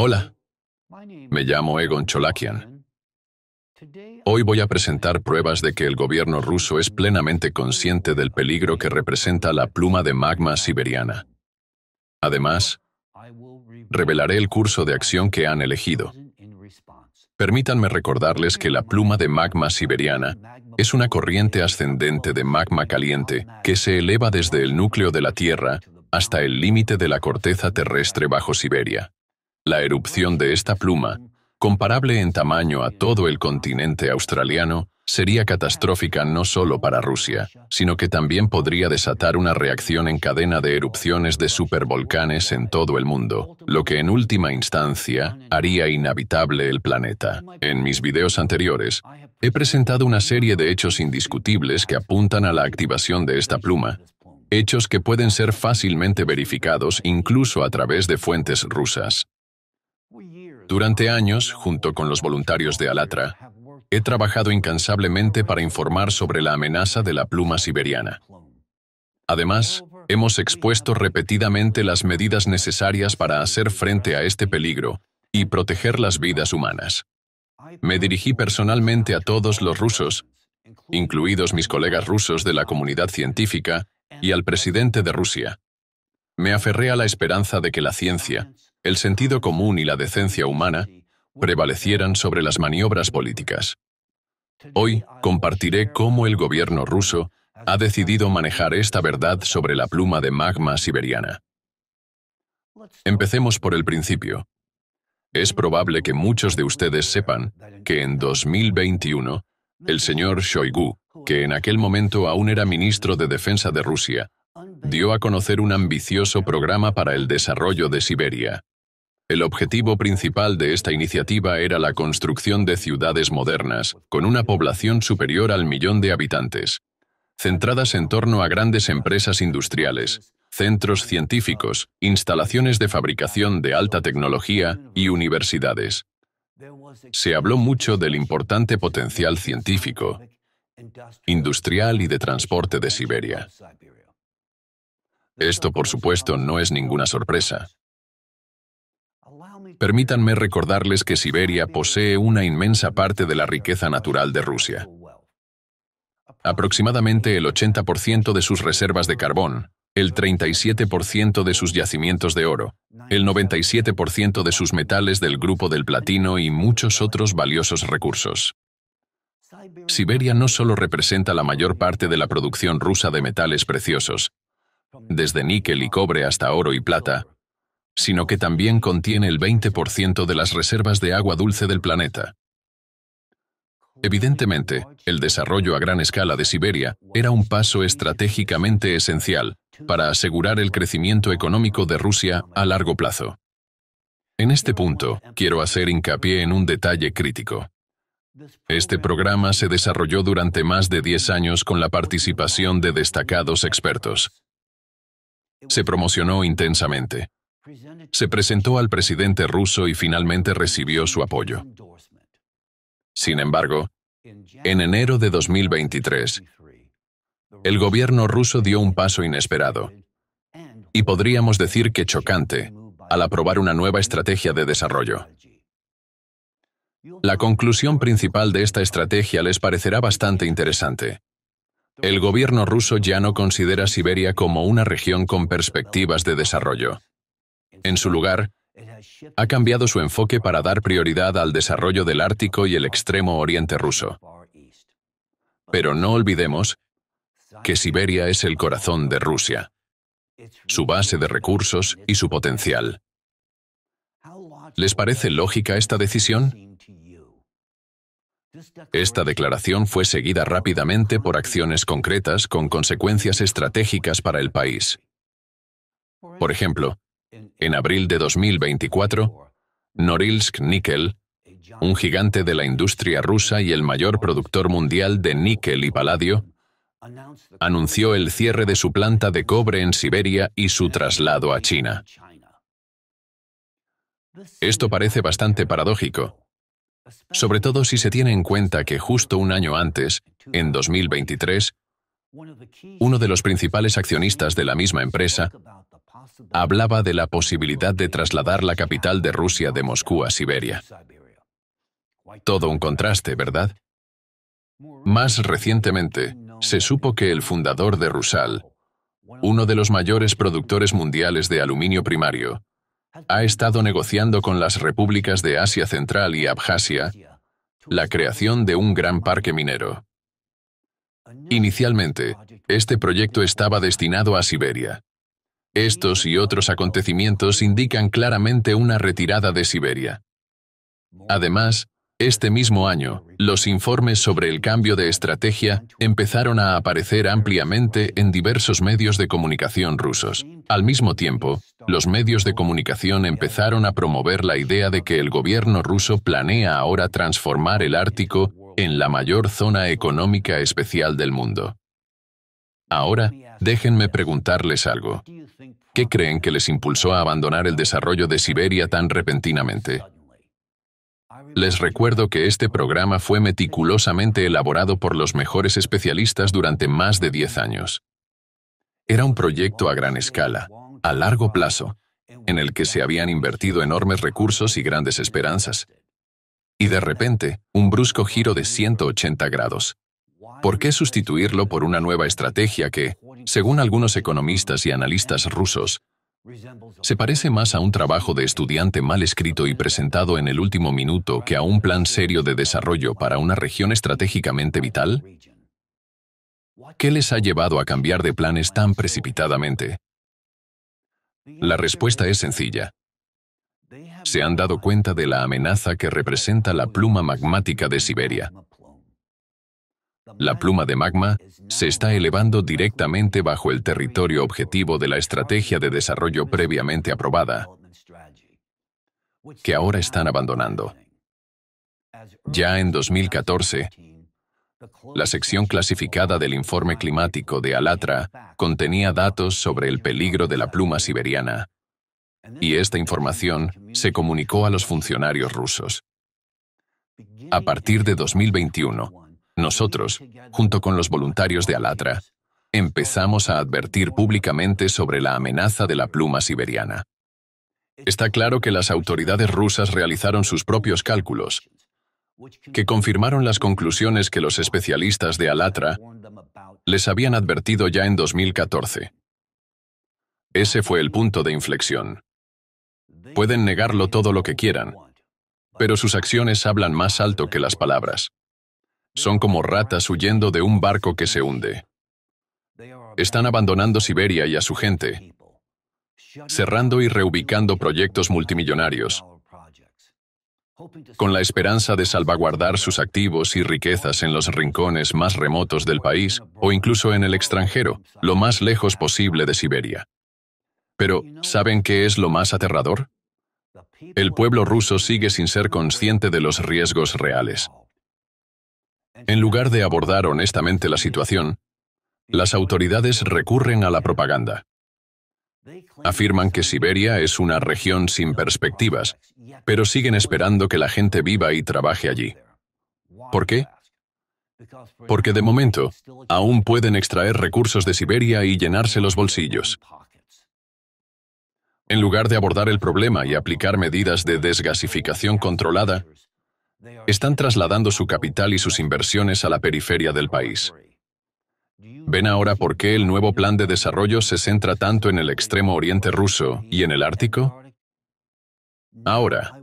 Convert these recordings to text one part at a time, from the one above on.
Hola, me llamo Egon Cholakian. Hoy voy a presentar pruebas de que el gobierno ruso es plenamente consciente del peligro que representa la pluma de magma siberiana. Además, revelaré el curso de acción que han elegido. Permítanme recordarles que la pluma de magma siberiana es una corriente ascendente de magma caliente que se eleva desde el núcleo de la Tierra hasta el límite de la corteza terrestre bajo Siberia. La erupción de esta pluma, comparable en tamaño a todo el continente australiano, sería catastrófica no solo para Rusia, sino que también podría desatar una reacción en cadena de erupciones de supervolcanes en todo el mundo, lo que en última instancia haría inhabitable el planeta. En mis videos anteriores, he presentado una serie de hechos indiscutibles que apuntan a la activación de esta pluma, hechos que pueden ser fácilmente verificados incluso a través de fuentes rusas. Durante años, junto con los voluntarios de Alatra, he trabajado incansablemente para informar sobre la amenaza de la pluma siberiana. Además, hemos expuesto repetidamente las medidas necesarias para hacer frente a este peligro y proteger las vidas humanas. Me dirigí personalmente a todos los rusos, incluidos mis colegas rusos de la comunidad científica, y al presidente de Rusia. Me aferré a la esperanza de que la ciencia, el sentido común y la decencia humana prevalecieran sobre las maniobras políticas. Hoy compartiré cómo el gobierno ruso ha decidido manejar esta verdad sobre la pluma de magma siberiana. Empecemos por el principio. Es probable que muchos de ustedes sepan que en 2021, el señor Shoigu, que en aquel momento aún era ministro de Defensa de Rusia, dio a conocer un ambicioso programa para el desarrollo de Siberia. El objetivo principal de esta iniciativa era la construcción de ciudades modernas, con una población superior al 1.000.000 de habitantes, centradas en torno a grandes empresas industriales, centros científicos, instalaciones de fabricación de alta tecnología y universidades. Se habló mucho del importante potencial científico, industrial y de transporte de Siberia. Esto, por supuesto, no es ninguna sorpresa. Permítanme recordarles que Siberia posee una inmensa parte de la riqueza natural de Rusia. Aproximadamente el 80% de sus reservas de carbón, el 37% de sus yacimientos de oro, el 97% de sus metales del grupo del platino y muchos otros valiosos recursos. Siberia no solo representa la mayor parte de la producción rusa de metales preciosos, desde níquel y cobre hasta oro y plata, sino que también contiene el 20% de las reservas de agua dulce del planeta. Evidentemente, el desarrollo a gran escala de Siberia era un paso estratégicamente esencial para asegurar el crecimiento económico de Rusia a largo plazo. En este punto, quiero hacer hincapié en un detalle crítico. Este programa se desarrolló durante más de 10 años con la participación de destacados expertos. Se promocionó intensamente. Se presentó al presidente ruso y finalmente recibió su apoyo. Sin embargo, en enero de 2023, el gobierno ruso dio un paso inesperado, y podríamos decir que chocante, al aprobar una nueva estrategia de desarrollo. La conclusión principal de esta estrategia les parecerá bastante interesante. El gobierno ruso ya no considera Siberia como una región con perspectivas de desarrollo. En su lugar, ha cambiado su enfoque para dar prioridad al desarrollo del Ártico y el extremo oriente ruso. Pero no olvidemos que Siberia es el corazón de Rusia, su base de recursos y su potencial. ¿Les parece lógica esta decisión? Esta declaración fue seguida rápidamente por acciones concretas con consecuencias estratégicas para el país. Por ejemplo, en abril de 2024, Norilsk Nickel, un gigante de la industria rusa y el mayor productor mundial de níquel y paladio, anunció el cierre de su planta de cobre en Siberia y su traslado a China. Esto parece bastante paradójico, sobre todo si se tiene en cuenta que justo un año antes, en 2023, uno de los principales accionistas de la misma empresa hablaba de la posibilidad de trasladar la capital de Rusia de Moscú a Siberia. Todo un contraste, ¿verdad? Más recientemente, se supo que el fundador de Rusal, uno de los mayores productores mundiales de aluminio primario, ha estado negociando con las repúblicas de Asia Central y Abjasia la creación de un gran parque minero. Inicialmente, este proyecto estaba destinado a Siberia. Estos y otros acontecimientos indican claramente una retirada de Siberia. Además, este mismo año, los informes sobre el cambio de estrategia empezaron a aparecer ampliamente en diversos medios de comunicación rusos. Al mismo tiempo, los medios de comunicación empezaron a promover la idea de que el gobierno ruso planea ahora transformar el Ártico en la mayor zona económica especial del mundo. Ahora, déjenme preguntarles algo. ¿Qué creen que les impulsó a abandonar el desarrollo de Siberia tan repentinamente? Les recuerdo que este programa fue meticulosamente elaborado por los mejores especialistas durante más de 10 años. Era un proyecto a gran escala, a largo plazo, en el que se habían invertido enormes recursos y grandes esperanzas. Y de repente, un brusco giro de 180 grados. ¿Por qué sustituirlo por una nueva estrategia que, según algunos economistas y analistas rusos, se parece más a un trabajo de estudiante mal escrito y presentado en el último minuto que a un plan serio de desarrollo para una región estratégicamente vital? ¿Qué les ha llevado a cambiar de planes tan precipitadamente? La respuesta es sencilla. Se han dado cuenta de la amenaza que representa la pluma magmática de Siberia. La pluma de magma se está elevando directamente bajo el territorio objetivo de la estrategia de desarrollo previamente aprobada, que ahora están abandonando. Ya en 2014, la sección clasificada del informe climático de Alatra contenía datos sobre el peligro de la pluma siberiana, y esta información se comunicó a los funcionarios rusos. A partir de 2021, nosotros, junto con los voluntarios de Alatra, empezamos a advertir públicamente sobre la amenaza de la pluma siberiana. Está claro que las autoridades rusas realizaron sus propios cálculos, que confirmaron las conclusiones que los especialistas de Alatra les habían advertido ya en 2014. Ese fue el punto de inflexión. Pueden negarlo todo lo que quieran, pero sus acciones hablan más alto que las palabras. Son como ratas huyendo de un barco que se hunde. Están abandonando Siberia y a su gente, cerrando y reubicando proyectos multimillonarios, con la esperanza de salvaguardar sus activos y riquezas en los rincones más remotos del país o incluso en el extranjero, lo más lejos posible de Siberia. Pero, ¿saben qué es lo más aterrador? El pueblo ruso sigue sin ser consciente de los riesgos reales. En lugar de abordar honestamente la situación, las autoridades recurren a la propaganda. Afirman que Siberia es una región sin perspectivas, pero siguen esperando que la gente viva y trabaje allí. ¿Por qué? Porque de momento, aún pueden extraer recursos de Siberia y llenarse los bolsillos. En lugar de abordar el problema y aplicar medidas de desgasificación controlada, están trasladando su capital y sus inversiones a la periferia del país. ¿Ven ahora por qué el nuevo plan de desarrollo se centra tanto en el extremo oriente ruso y en el Ártico? Ahora,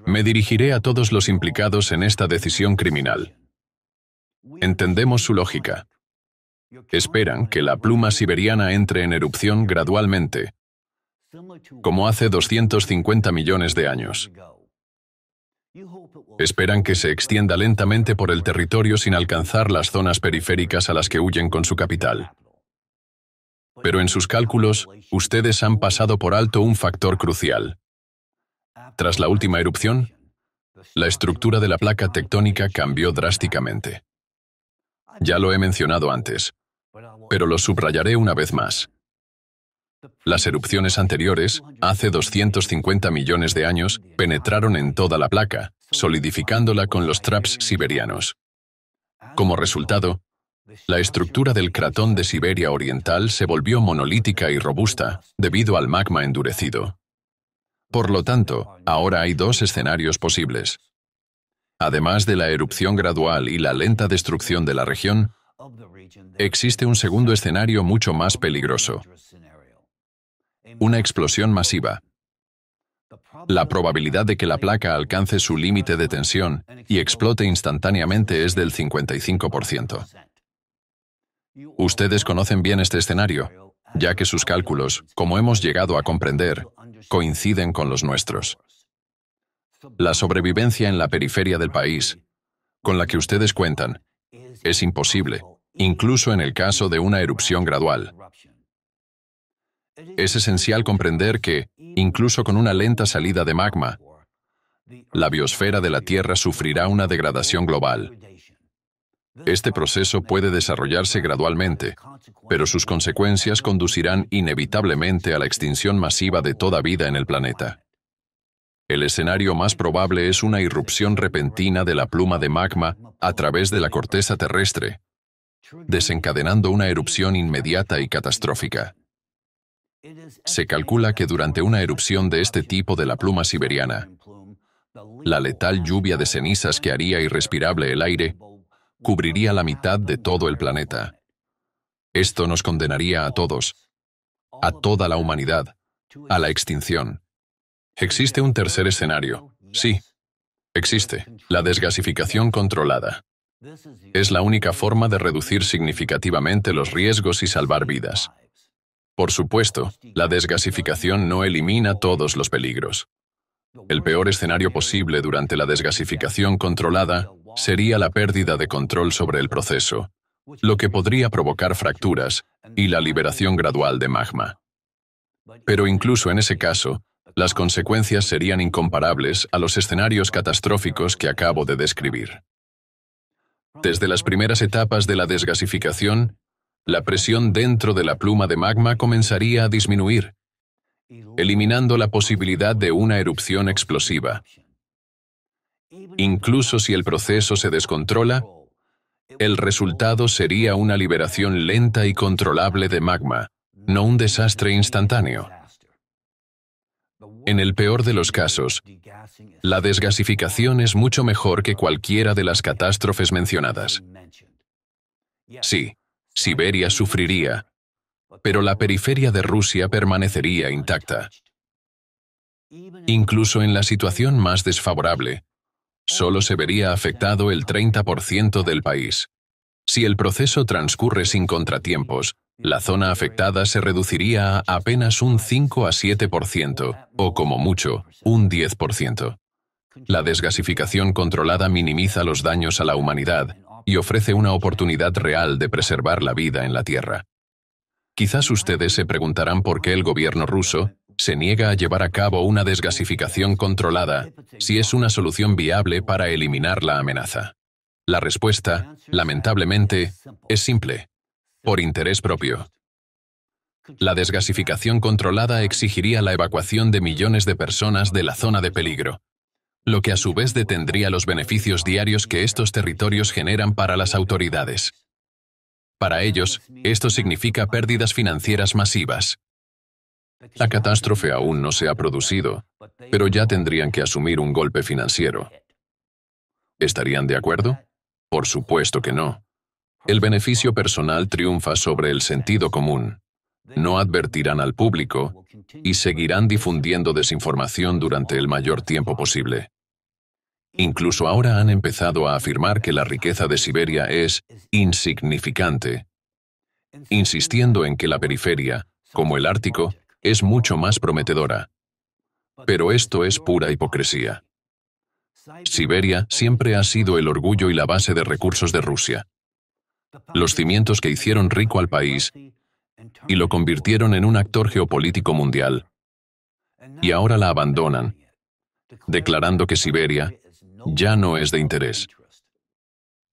me dirigiré a todos los implicados en esta decisión criminal. Entendemos su lógica. Esperan que la pluma siberiana entre en erupción gradualmente, como hace 250 millones de años. Esperan que se extienda lentamente por el territorio sin alcanzar las zonas periféricas a las que huyen con su capital. Pero en sus cálculos, ustedes han pasado por alto un factor crucial. Tras la última erupción, la estructura de la placa tectónica cambió drásticamente. Ya lo he mencionado antes, pero lo subrayaré una vez más. Las erupciones anteriores, hace 250 millones de años, penetraron en toda la placa, solidificándola con los traps siberianos. Como resultado, La estructura del cratón de Siberia Oriental se volvió monolítica y robusta debido al magma endurecido. Por lo tanto, ahora hay dos escenarios posibles. Además de la erupción gradual y la lenta destrucción de la región, existe un segundo escenario mucho más peligroso: una explosión masiva. La probabilidad de que la placa alcance su límite de tensión y explote instantáneamente es del 55%. Ustedes conocen bien este escenario, ya que sus cálculos, como hemos llegado a comprender, coinciden con los nuestros. La sobrevivencia en la periferia del país, con la que ustedes cuentan, es imposible, incluso en el caso de una erupción gradual. Es esencial comprender que, incluso con una lenta salida de magma, la biosfera de la Tierra sufrirá una degradación global. Este proceso puede desarrollarse gradualmente, pero sus consecuencias conducirán inevitablemente a la extinción masiva de toda vida en el planeta. El escenario más probable es una irrupción repentina de la pluma de magma a través de la corteza terrestre, desencadenando una erupción inmediata y catastrófica. Se calcula que durante una erupción de este tipo de la pluma siberiana, la letal lluvia de cenizas que haría irrespirable el aire cubriría la mitad de todo el planeta. Esto nos condenaría a todos, a toda la humanidad, a la extinción. Existe un tercer escenario. Sí, existe: la desgasificación controlada. Es la única forma de reducir significativamente los riesgos y salvar vidas. Por supuesto, la desgasificación no elimina todos los peligros. El peor escenario posible durante la desgasificación controlada sería la pérdida de control sobre el proceso, lo que podría provocar fracturas y la liberación gradual de magma. Pero incluso en ese caso, las consecuencias serían incomparables a los escenarios catastróficos que acabo de describir. Desde las primeras etapas de la desgasificación, la presión dentro de la pluma de magma comenzaría a disminuir, eliminando la posibilidad de una erupción explosiva. Incluso si el proceso se descontrola, el resultado sería una liberación lenta y controlable de magma, no un desastre instantáneo. En el peor de los casos, la desgasificación es mucho mejor que cualquiera de las catástrofes mencionadas. Sí, Siberia sufriría, pero la periferia de Rusia permanecería intacta. Incluso en la situación más desfavorable, solo se vería afectado el 30% del país. Si el proceso transcurre sin contratiempos, la zona afectada se reduciría a apenas un 5 a 7%, o como mucho, un 10%. La desgasificación controlada minimiza los daños a la humanidad y ofrece una oportunidad real de preservar la vida en la Tierra. Quizás ustedes se preguntarán por qué el gobierno ruso se niega a llevar a cabo una desgasificación controlada si es una solución viable para eliminar la amenaza. La respuesta, lamentablemente, es simple: por interés propio. La desgasificación controlada exigiría la evacuación de millones de personas de la zona de peligro, lo que a su vez detendría los beneficios diarios que estos territorios generan para las autoridades. Para ellos, esto significa pérdidas financieras masivas. La catástrofe aún no se ha producido, pero ya tendrían que asumir un golpe financiero. ¿Estarían de acuerdo? Por supuesto que no. El beneficio personal triunfa sobre el sentido común. No advertirán al público y seguirán difundiendo desinformación durante el mayor tiempo posible. Incluso ahora han empezado a afirmar que la riqueza de Siberia es insignificante, insistiendo en que la periferia, como el Ártico, es mucho más prometedora. Pero esto es pura hipocresía. Siberia siempre ha sido el orgullo y la base de recursos de Rusia. Los cimientos que hicieron rico al país y lo convirtieron en un actor geopolítico mundial. Y ahora la abandonan, declarando que Siberia ya no es de interés.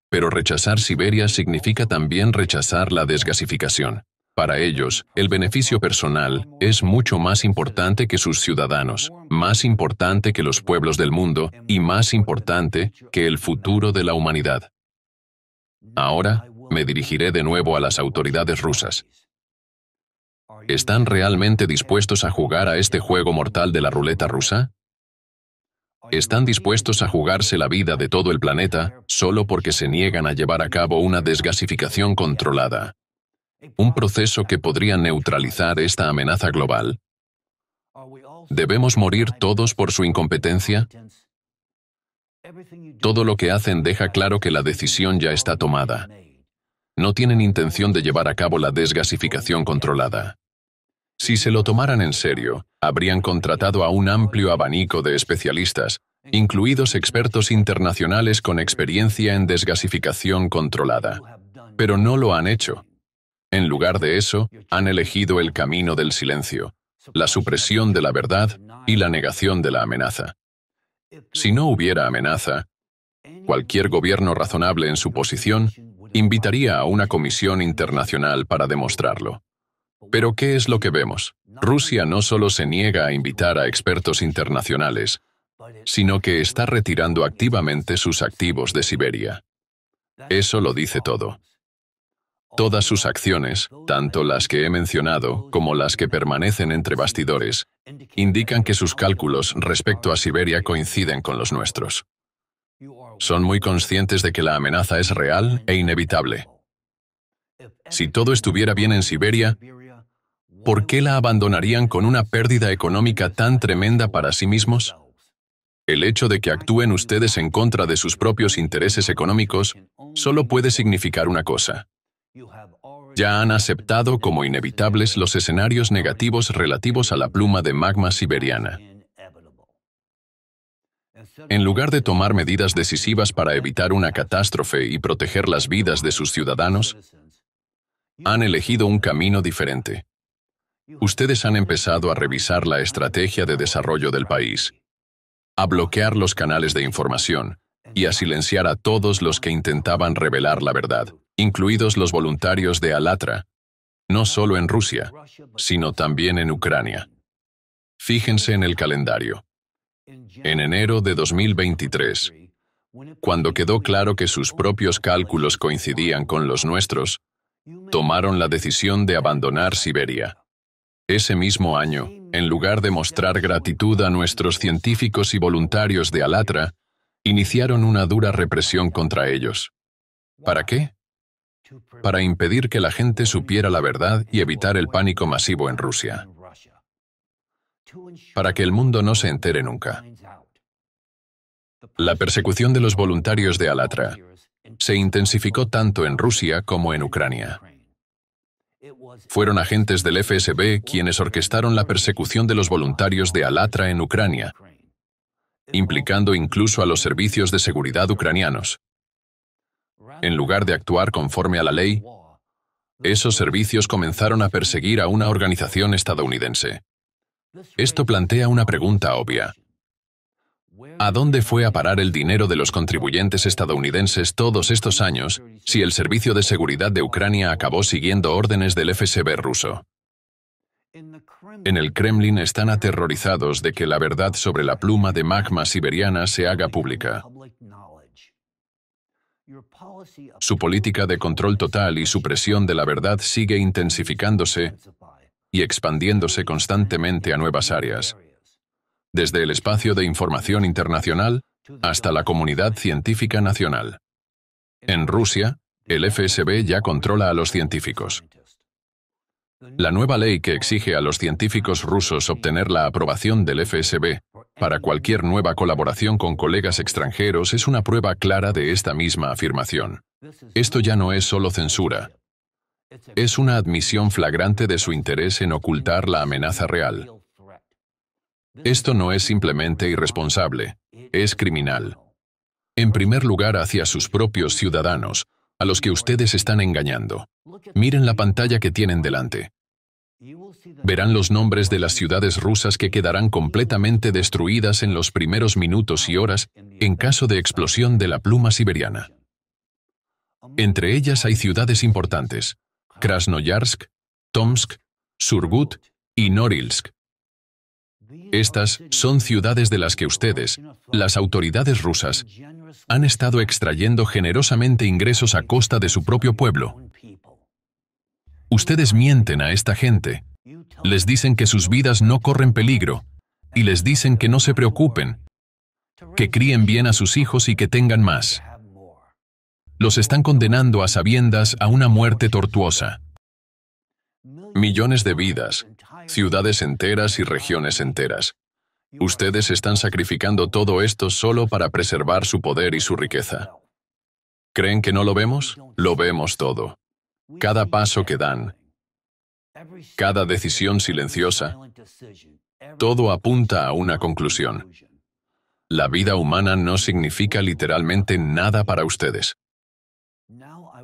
Pero rechazar Siberia significa también rechazar la desgasificación. Para ellos, el beneficio personal es mucho más importante que sus ciudadanos, más importante que los pueblos del mundo y más importante que el futuro de la humanidad. Ahora, Me dirigiré de nuevo a las autoridades rusas. ¿Están realmente dispuestos a jugar a este juego mortal de la ruleta rusa? ¿Están dispuestos a jugarse la vida de todo el planeta solo porque se niegan a llevar a cabo una desgasificación controlada? ¿Un proceso que podría neutralizar esta amenaza global? ¿Debemos morir todos por su incompetencia? Todo lo que hacen deja claro que la decisión ya está tomada. No tienen intención de llevar a cabo la desgasificación controlada. Si se lo tomaran en serio, habrían contratado a un amplio abanico de especialistas, incluidos expertos internacionales con experiencia en desgasificación controlada. Pero no lo han hecho. En lugar de eso, han elegido el camino del silencio, la supresión de la verdad y la negación de la amenaza. Si no hubiera amenaza, cualquier gobierno razonable en su posición invitaría a una comisión internacional para demostrarlo. Pero ¿qué es lo que vemos? Rusia no solo se niega a invitar a expertos internacionales, sino que está retirando activamente sus activos de Siberia. Eso lo dice todo. Todas sus acciones, tanto las que he mencionado como las que permanecen entre bastidores, indican que sus cálculos respecto a Siberia coinciden con los nuestros. Son muy conscientes de que la amenaza es real e inevitable. Si todo estuviera bien en Siberia, ¿por qué la abandonarían con una pérdida económica tan tremenda para sí mismos? El hecho de que actúen ustedes en contra de sus propios intereses económicos solo puede significar una cosa. Ya han aceptado como inevitables los escenarios negativos relativos a la pluma de magma siberiana. En lugar de tomar medidas decisivas para evitar una catástrofe y proteger las vidas de sus ciudadanos, han elegido un camino diferente. Ustedes han empezado a revisar la estrategia de desarrollo del país, a bloquear los canales de información y a silenciar a todos los que intentaban revelar la verdad, incluidos los voluntarios de Alatra, no solo en Rusia, sino también en Ucrania. Fíjense en el calendario. En enero de 2023, cuando quedó claro que sus propios cálculos coincidían con los nuestros, tomaron la decisión de abandonar Siberia. Ese mismo año, en lugar de mostrar gratitud a nuestros científicos y voluntarios de Alatra, iniciaron una dura represión contra ellos. ¿Para qué? Para impedir que la gente supiera la verdad y evitar el pánico masivo en Rusia. Para que el mundo no se entere nunca. La persecución de los voluntarios de Alatra se intensificó tanto en Rusia como en Ucrania. Fueron agentes del FSB quienes orquestaron la persecución de los voluntarios de Alatra en Ucrania, implicando incluso a los servicios de seguridad ucranianos. En lugar de actuar conforme a la ley, esos servicios comenzaron a perseguir a una organización estadounidense. Esto plantea una pregunta obvia. ¿A dónde fue a parar el dinero de los contribuyentes estadounidenses todos estos años si el Servicio de Seguridad de Ucrania acabó siguiendo órdenes del FSB ruso? En el Kremlin están aterrorizados de que la verdad sobre la pluma de magma siberiana se haga pública. Su política de control total y supresión de la verdad sigue intensificándose y expandiéndose constantemente a nuevas áreas, desde el espacio de información internacional hasta la comunidad científica nacional. En Rusia, el FSB ya controla a los científicos. La nueva ley que exige a los científicos rusos obtener la aprobación del FSB para cualquier nueva colaboración con colegas extranjeros es una prueba clara de esta misma afirmación. Esto ya no es solo censura. Es una admisión flagrante de su interés en ocultar la amenaza real. Esto no es simplemente irresponsable, es criminal. En primer lugar, hacia sus propios ciudadanos, a los que ustedes están engañando. Miren la pantalla que tienen delante. Verán los nombres de las ciudades rusas que quedarán completamente destruidas en los primeros minutos y horas en caso de explosión de la pluma siberiana. Entre ellas hay ciudades importantes: Krasnoyarsk, Tomsk, Surgut y Norilsk. Estas son ciudades de las que ustedes, las autoridades rusas, Han estado extrayendo generosamente ingresos a costa de su propio pueblo. Ustedes mienten a esta gente. Les dicen que sus vidas no corren peligro, y les dicen que no se preocupen, que críen bien a sus hijos y que tengan más. Los están condenando a sabiendas a una muerte tortuosa. Millones de vidas, ciudades enteras y regiones enteras. Ustedes están sacrificando todo esto solo para preservar su poder y su riqueza. ¿Creen que no lo vemos? Lo vemos todo. Cada paso que dan, cada decisión silenciosa, todo apunta a una conclusión. La vida humana no significa literalmente nada para ustedes.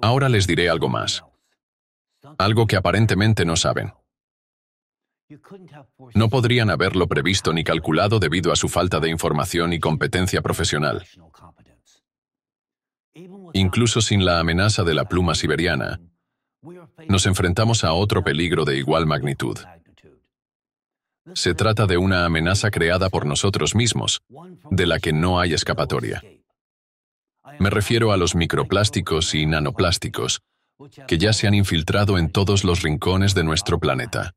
Ahora les diré algo más. Algo que aparentemente no saben. No podrían haberlo previsto ni calculado debido a su falta de información y competencia profesional. Incluso sin la amenaza de la pluma siberiana, nos enfrentamos a otro peligro de igual magnitud. Se trata de una amenaza creada por nosotros mismos, de la que no hay escapatoria. Me refiero a los microplásticos y nanoplásticos, que ya se han infiltrado en todos los rincones de nuestro planeta.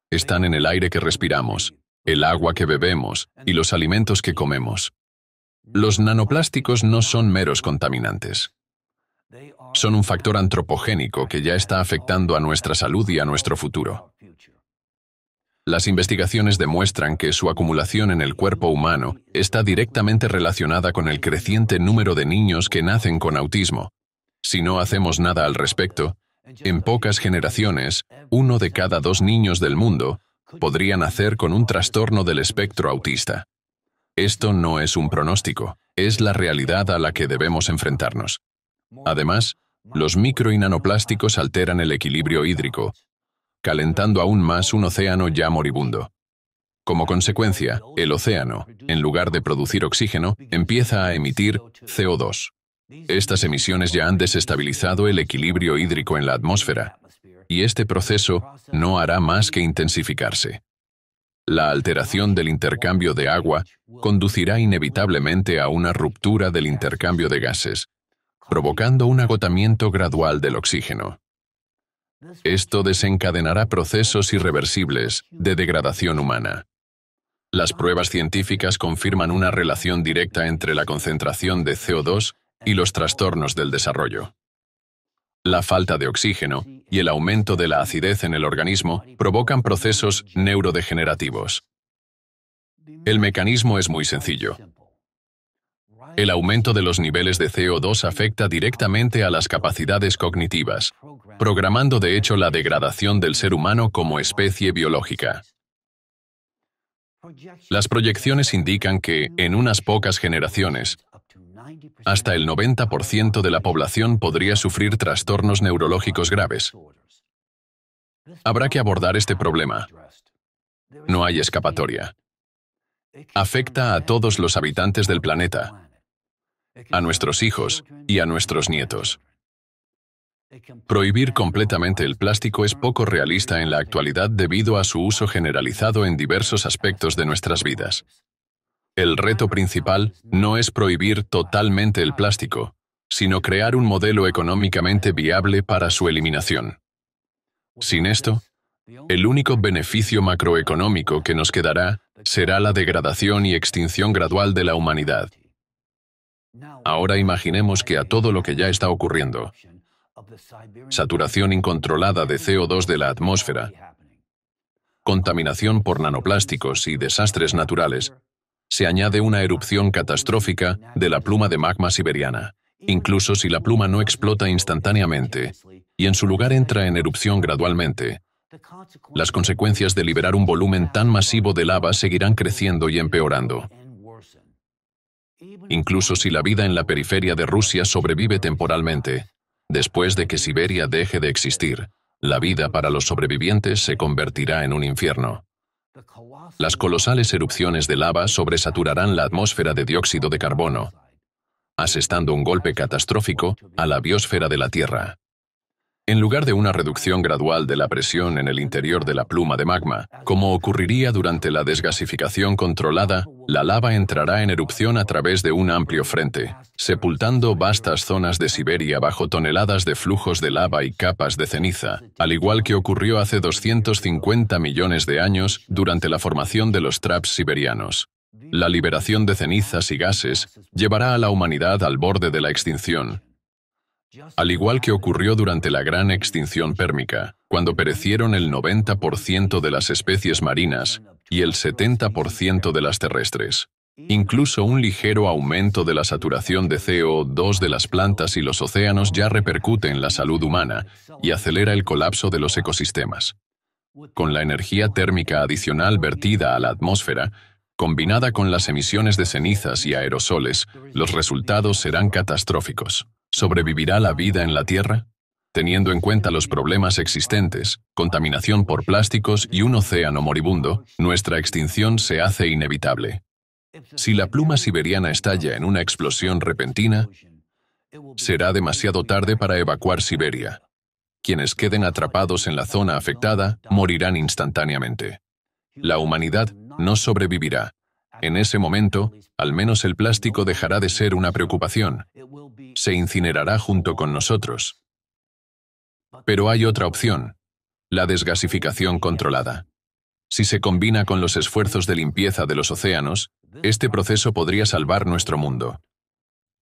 Están en el aire que respiramos, el agua que bebemos y los alimentos que comemos. Los nanoplásticos no son meros contaminantes. Son un factor antropogénico que ya está afectando a nuestra salud y a nuestro futuro. Las investigaciones demuestran que su acumulación en el cuerpo humano está directamente relacionada con el creciente número de niños que nacen con autismo. Si no hacemos nada al respecto, en pocas generaciones, 1 de cada 2 niños del mundo podría nacer con un trastorno del espectro autista. Esto no es un pronóstico, es la realidad a la que debemos enfrentarnos. Además, los micro y nanoplásticos alteran el equilibrio hídrico, calentando aún más un océano ya moribundo. Como consecuencia, el océano, en lugar de producir oxígeno, empieza a emitir CO2. Estas emisiones ya han desestabilizado el equilibrio hídrico en la atmósfera, y este proceso no hará más que intensificarse. La alteración del intercambio de agua conducirá inevitablemente a una ruptura del intercambio de gases, provocando un agotamiento gradual del oxígeno. Esto desencadenará procesos irreversibles de degradación humana. Las pruebas científicas confirman una relación directa entre la concentración de CO2 y los trastornos del desarrollo. La falta de oxígeno y el aumento de la acidez en el organismo provocan procesos neurodegenerativos. El mecanismo es muy sencillo. El aumento de los niveles de CO2 afecta directamente a las capacidades cognitivas, programando de hecho la degradación del ser humano como especie biológica. Las proyecciones indican que, en unas pocas generaciones, hasta el 90% de la población podría sufrir trastornos neurológicos graves. Habrá que abordar este problema. No hay escapatoria. Afecta a todos los habitantes del planeta, a nuestros hijos y a nuestros nietos. Prohibir completamente el plástico es poco realista en la actualidad debido a su uso generalizado en diversos aspectos de nuestras vidas. El reto principal no es prohibir totalmente el plástico, sino crear un modelo económicamente viable para su eliminación. Sin esto, el único beneficio macroeconómico que nos quedará será la degradación y extinción gradual de la humanidad. Ahora imaginemos que a todo lo que ya está ocurriendo, saturación incontrolada de CO2 de la atmósfera, contaminación por nanoplásticos y desastres naturales, se añade una erupción catastrófica de la pluma de magma siberiana. Incluso si la pluma no explota instantáneamente y en su lugar entra en erupción gradualmente, las consecuencias de liberar un volumen tan masivo de lava seguirán creciendo y empeorando. Incluso si la vida en la periferia de Rusia sobrevive temporalmente, después de que Siberia deje de existir, la vida para los sobrevivientes se convertirá en un infierno. Las colosales erupciones de lava sobresaturarán la atmósfera de dióxido de carbono, asestando un golpe catastrófico a la biosfera de la Tierra. En lugar de una reducción gradual de la presión en el interior de la pluma de magma, como ocurriría durante la desgasificación controlada, la lava entrará en erupción a través de un amplio frente, sepultando vastas zonas de Siberia bajo toneladas de flujos de lava y capas de ceniza, al igual que ocurrió hace 250 millones de años durante la formación de los traps siberianos. La liberación de cenizas y gases llevará a la humanidad al borde de la extinción. Al igual que ocurrió durante la gran extinción pérmica, cuando perecieron el 90% de las especies marinas y el 70% de las terrestres. Incluso un ligero aumento de la saturación de CO2 de las plantas y los océanos ya repercute en la salud humana y acelera el colapso de los ecosistemas. Con la energía térmica adicional vertida a la atmósfera, combinada con las emisiones de cenizas y aerosoles, los resultados serán catastróficos. ¿Sobrevivirá la vida en la Tierra? Teniendo en cuenta los problemas existentes, contaminación por plásticos y un océano moribundo, nuestra extinción se hace inevitable. Si la pluma siberiana estalla en una explosión repentina, será demasiado tarde para evacuar Siberia. Quienes queden atrapados en la zona afectada morirán instantáneamente. La humanidad no sobrevivirá. En ese momento, al menos el plástico dejará de ser una preocupación. Se incinerará junto con nosotros. Pero hay otra opción: la desgasificación controlada. Si se combina con los esfuerzos de limpieza de los océanos, este proceso podría salvar nuestro mundo.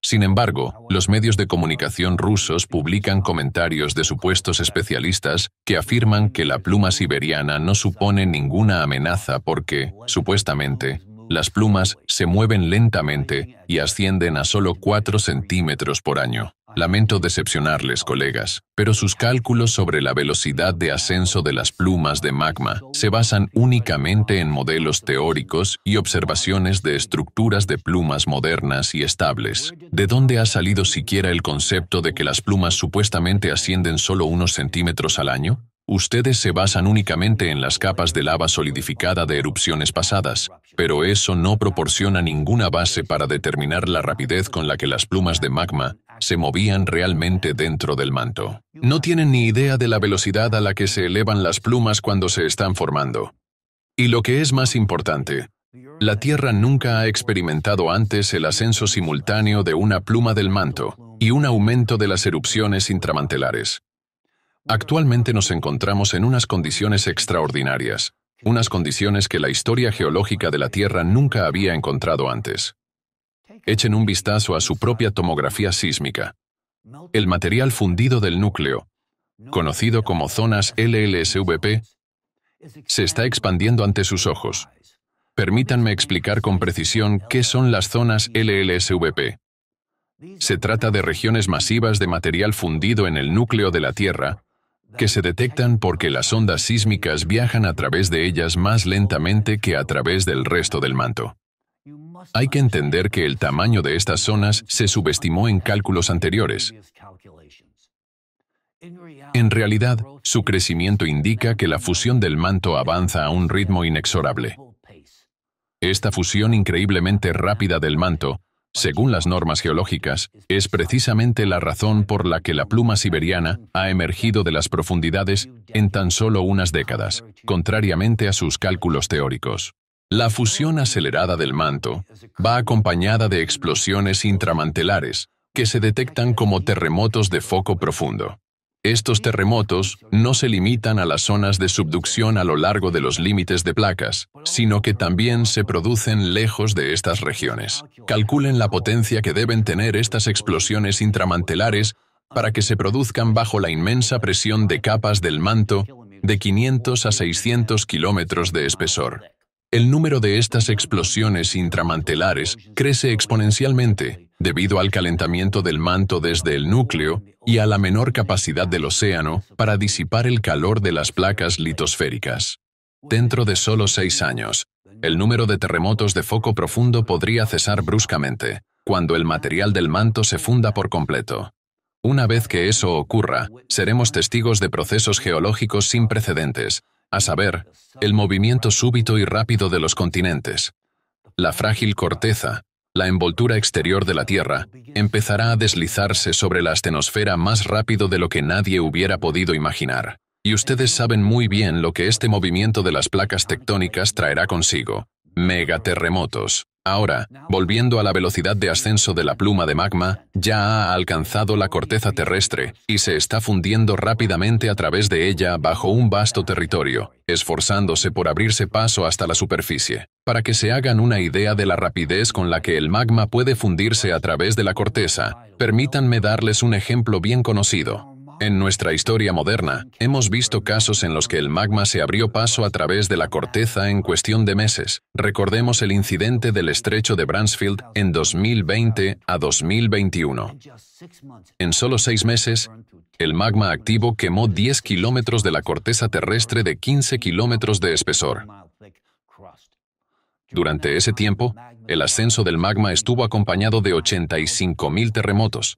Sin embargo, los medios de comunicación rusos publican comentarios de supuestos especialistas que afirman que la pluma siberiana no supone ninguna amenaza porque, supuestamente, las plumas se mueven lentamente y ascienden a solo 4 centímetros por año. Lamento decepcionarles, colegas, pero sus cálculos sobre la velocidad de ascenso de las plumas de magma se basan únicamente en modelos teóricos y observaciones de estructuras de plumas modernas y estables. ¿De dónde ha salido siquiera el concepto de que las plumas supuestamente ascienden solo unos centímetros al año? Ustedes se basan únicamente en las capas de lava solidificada de erupciones pasadas, pero eso no proporciona ninguna base para determinar la rapidez con la que las plumas de magma se movían realmente dentro del manto. No tienen ni idea de la velocidad a la que se elevan las plumas cuando se están formando. Y lo que es más importante, la Tierra nunca ha experimentado antes el ascenso simultáneo de una pluma del manto y un aumento de las erupciones intramantelares. Actualmente nos encontramos en unas condiciones extraordinarias, unas condiciones que la historia geológica de la Tierra nunca había encontrado antes. Echen un vistazo a su propia tomografía sísmica. El material fundido del núcleo, conocido como zonas LLSVP, se está expandiendo ante sus ojos. Permítanme explicar con precisión qué son las zonas LLSVP. Se trata de regiones masivas de material fundido en el núcleo de la Tierra, que se detectan porque las ondas sísmicas viajan a través de ellas más lentamente que a través del resto del manto. Hay que entender que el tamaño de estas zonas se subestimó en cálculos anteriores. En realidad, su crecimiento indica que la fusión del manto avanza a un ritmo inexorable. Esta fusión increíblemente rápida del manto, según las normas geológicas, es precisamente la razón por la que la pluma siberiana ha emergido de las profundidades en tan solo unas décadas, contrariamente a sus cálculos teóricos. La fusión acelerada del manto va acompañada de explosiones intramantelares, que se detectan como terremotos de foco profundo. Estos terremotos no se limitan a las zonas de subducción a lo largo de los límites de placas, sino que también se producen lejos de estas regiones. Calculen la potencia que deben tener estas explosiones intramantelares para que se produzcan bajo la inmensa presión de capas del manto de 500 a 600 kilómetros de espesor. El número de estas explosiones intramantelares crece exponencialmente debido al calentamiento del manto desde el núcleo y a la menor capacidad del océano para disipar el calor de las placas litosféricas. Dentro de solo 6 años, el número de terremotos de foco profundo podría cesar bruscamente, cuando el material del manto se funda por completo. Una vez que eso ocurra, seremos testigos de procesos geológicos sin precedentes, a saber, el movimiento súbito y rápido de los continentes, la frágil corteza, la envoltura exterior de la Tierra empezará a deslizarse sobre la astenosfera más rápido de lo que nadie hubiera podido imaginar. Y ustedes saben muy bien lo que este movimiento de las placas tectónicas traerá consigo: megaterremotos. Ahora, volviendo a la velocidad de ascenso de la pluma de magma, ya ha alcanzado la corteza terrestre y se está fundiendo rápidamente a través de ella bajo un vasto territorio, esforzándose por abrirse paso hasta la superficie. Para que se hagan una idea de la rapidez con la que el magma puede fundirse a través de la corteza, permítanme darles un ejemplo bien conocido. En nuestra historia moderna, hemos visto casos en los que el magma se abrió paso a través de la corteza en cuestión de meses. Recordemos el incidente del estrecho de Bransfield en 2020 a 2021. En solo 6 meses, el magma activo quemó 10 kilómetros de la corteza terrestre de 15 kilómetros de espesor. Durante ese tiempo, el ascenso del magma estuvo acompañado de 85.000 terremotos.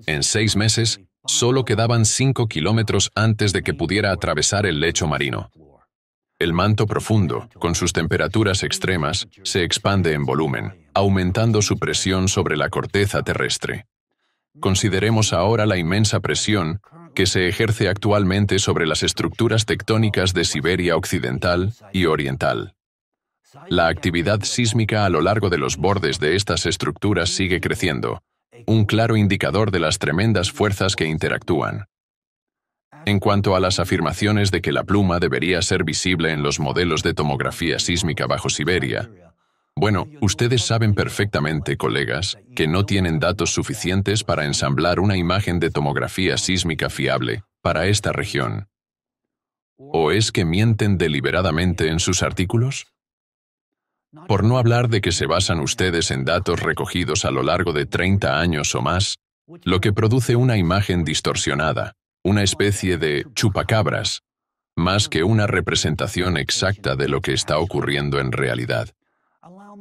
En 6 meses, solo quedaban 5 kilómetros antes de que pudiera atravesar el lecho marino. El manto profundo, con sus temperaturas extremas, se expande en volumen, aumentando su presión sobre la corteza terrestre. Consideremos ahora la inmensa presión que se ejerce actualmente sobre las estructuras tectónicas de Siberia Occidental y Oriental. La actividad sísmica a lo largo de los bordes de estas estructuras sigue creciendo, un claro indicador de las tremendas fuerzas que interactúan. En cuanto a las afirmaciones de que la pluma debería ser visible en los modelos de tomografía sísmica bajo Siberia, bueno, ustedes saben perfectamente, colegas, que no tienen datos suficientes para ensamblar una imagen de tomografía sísmica fiable para esta región. ¿O es que mienten deliberadamente en sus artículos? Por no hablar de que se basan ustedes en datos recogidos a lo largo de 30 años o más, lo que produce una imagen distorsionada, una especie de chupacabras, más que una representación exacta de lo que está ocurriendo en realidad.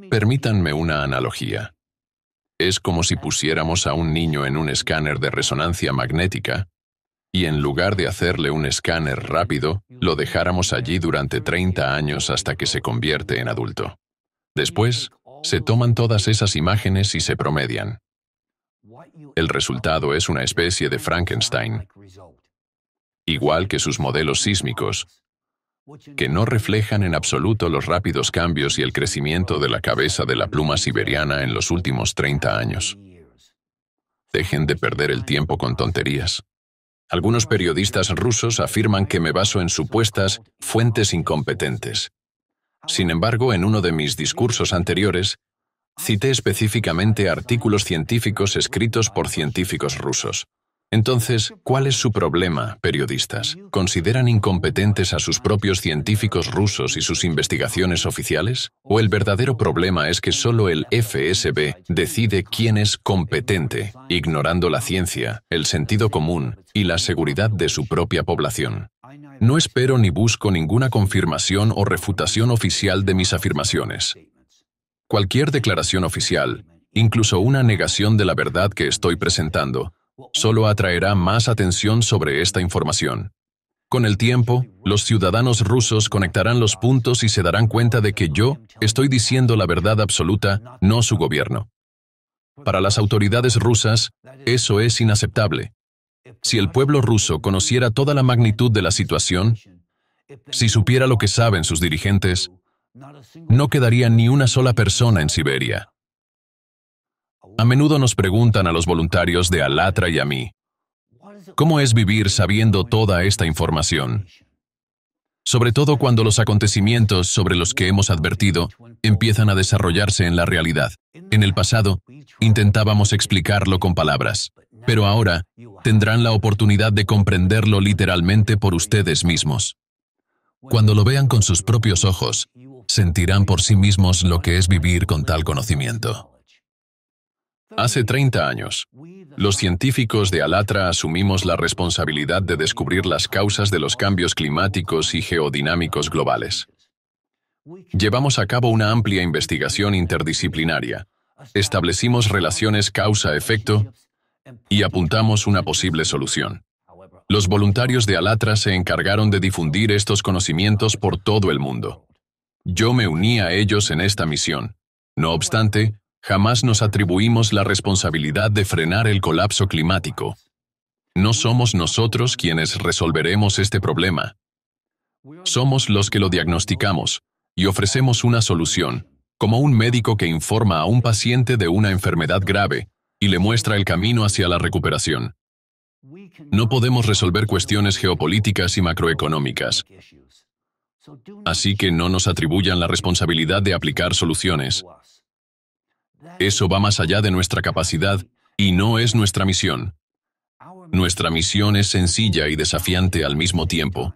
Permítanme una analogía. Es como si pusiéramos a un niño en un escáner de resonancia magnética y en lugar de hacerle un escáner rápido, lo dejáramos allí durante 30 años hasta que se convierte en adulto. Después, se toman todas esas imágenes y se promedian. El resultado es una especie de Frankenstein, igual que sus modelos sísmicos, que no reflejan en absoluto los rápidos cambios y el crecimiento de la cabeza de la pluma siberiana en los últimos 30 años. Dejen de perder el tiempo con tonterías. Algunos periodistas rusos afirman que me baso en supuestas fuentes incompetentes. Sin embargo, en uno de mis discursos anteriores, cité específicamente artículos científicos escritos por científicos rusos. Entonces, ¿cuál es su problema, periodistas? ¿Consideran incompetentes a sus propios científicos rusos y sus investigaciones oficiales? ¿O el verdadero problema es que solo el FSB decide quién es competente, ignorando la ciencia, el sentido común y la seguridad de su propia población? No espero ni busco ninguna confirmación o refutación oficial de mis afirmaciones. Cualquier declaración oficial, incluso una negación de la verdad que estoy presentando, solo atraerá más atención sobre esta información. Con el tiempo, los ciudadanos rusos conectarán los puntos y se darán cuenta de que yo estoy diciendo la verdad absoluta, no su gobierno. Para las autoridades rusas, eso es inaceptable. Si el pueblo ruso conociera toda la magnitud de la situación, si supiera lo que saben sus dirigentes, no quedaría ni una sola persona en Siberia. A menudo nos preguntan a los voluntarios de Alatra y a mí, ¿cómo es vivir sabiendo toda esta información? Sobre todo cuando los acontecimientos sobre los que hemos advertido empiezan a desarrollarse en la realidad. En el pasado, intentábamos explicarlo con palabras, pero ahora tendrán la oportunidad de comprenderlo literalmente por ustedes mismos. Cuando lo vean con sus propios ojos, sentirán por sí mismos lo que es vivir con tal conocimiento. Hace 30 años, los científicos de Alatra asumimos la responsabilidad de descubrir las causas de los cambios climáticos y geodinámicos globales. Llevamos a cabo una amplia investigación interdisciplinaria, establecimos relaciones causa-efecto y apuntamos una posible solución. Los voluntarios de Alatra se encargaron de difundir estos conocimientos por todo el mundo. Yo me uní a ellos en esta misión. No obstante, Jamás nos atribuimos la responsabilidad de frenar el colapso climático. No somos nosotros quienes resolveremos este problema. Somos los que lo diagnosticamos y ofrecemos una solución, como un médico que informa a un paciente de una enfermedad grave y le muestra el camino hacia la recuperación. No podemos resolver cuestiones geopolíticas y macroeconómicas. Así que no nos atribuyan la responsabilidad de aplicar soluciones. Eso va más allá de nuestra capacidad y no es nuestra misión. Nuestra misión es sencilla y desafiante al mismo tiempo.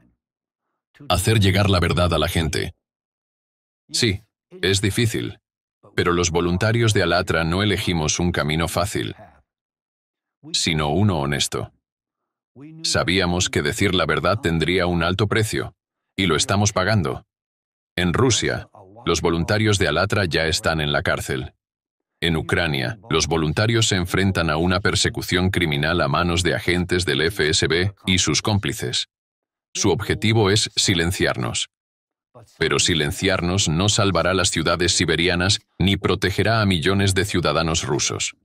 Hacer llegar la verdad a la gente. Sí, es difícil, pero los voluntarios de Alatra no elegimos un camino fácil, sino uno honesto. Sabíamos que decir la verdad tendría un alto precio, y lo estamos pagando. En Rusia, los voluntarios de Alatra ya están en la cárcel. En Ucrania, los voluntarios se enfrentan a una persecución criminal a manos de agentes del FSB y sus cómplices. Su objetivo es silenciarnos. Pero silenciarnos no salvará las ciudades siberianas ni protegerá a millones de ciudadanos rusos.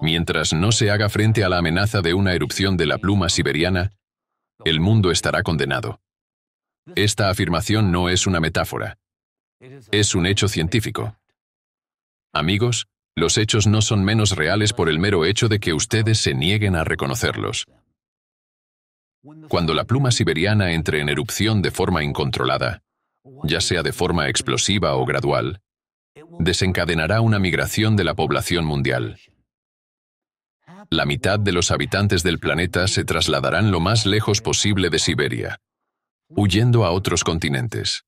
Mientras no se haga frente a la amenaza de una erupción de la pluma siberiana, el mundo estará condenado. Esta afirmación no es una metáfora. Es un hecho científico. Amigos, los hechos no son menos reales por el mero hecho de que ustedes se nieguen a reconocerlos. Cuando la pluma siberiana entre en erupción de forma incontrolada, ya sea de forma explosiva o gradual, desencadenará una migración de la población mundial. La mitad de los habitantes del planeta se trasladarán lo más lejos posible de Siberia, huyendo a otros continentes.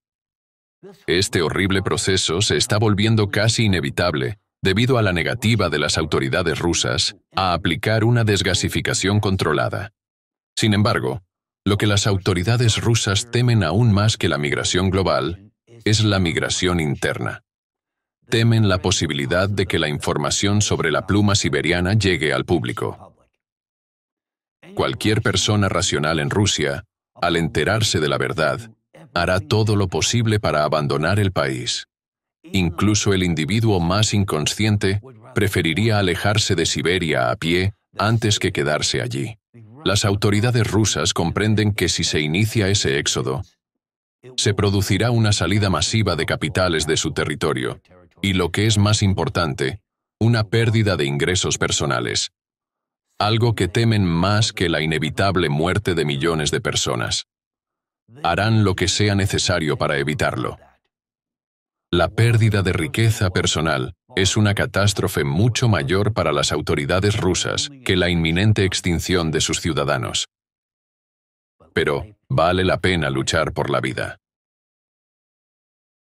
Este horrible proceso se está volviendo casi inevitable debido a la negativa de las autoridades rusas a aplicar una desgasificación controlada. Sin embargo, lo que las autoridades rusas temen aún más que la migración global es la migración interna. Temen la posibilidad de que la información sobre la pluma siberiana llegue al público. Cualquier persona racional en Rusia, al enterarse de la verdad, hará todo lo posible para abandonar el país. Incluso el individuo más inconsciente preferiría alejarse de Siberia a pie antes que quedarse allí. Las autoridades rusas comprenden que si se inicia ese éxodo, se producirá una salida masiva de capitales de su territorio, y lo que es más importante, una pérdida de ingresos personales. Algo que temen más que la inevitable muerte de millones de personas. Harán lo que sea necesario para evitarlo. La pérdida de riqueza personal es una catástrofe mucho mayor para las autoridades rusas que la inminente extinción de sus ciudadanos. Pero vale la pena luchar por la vida.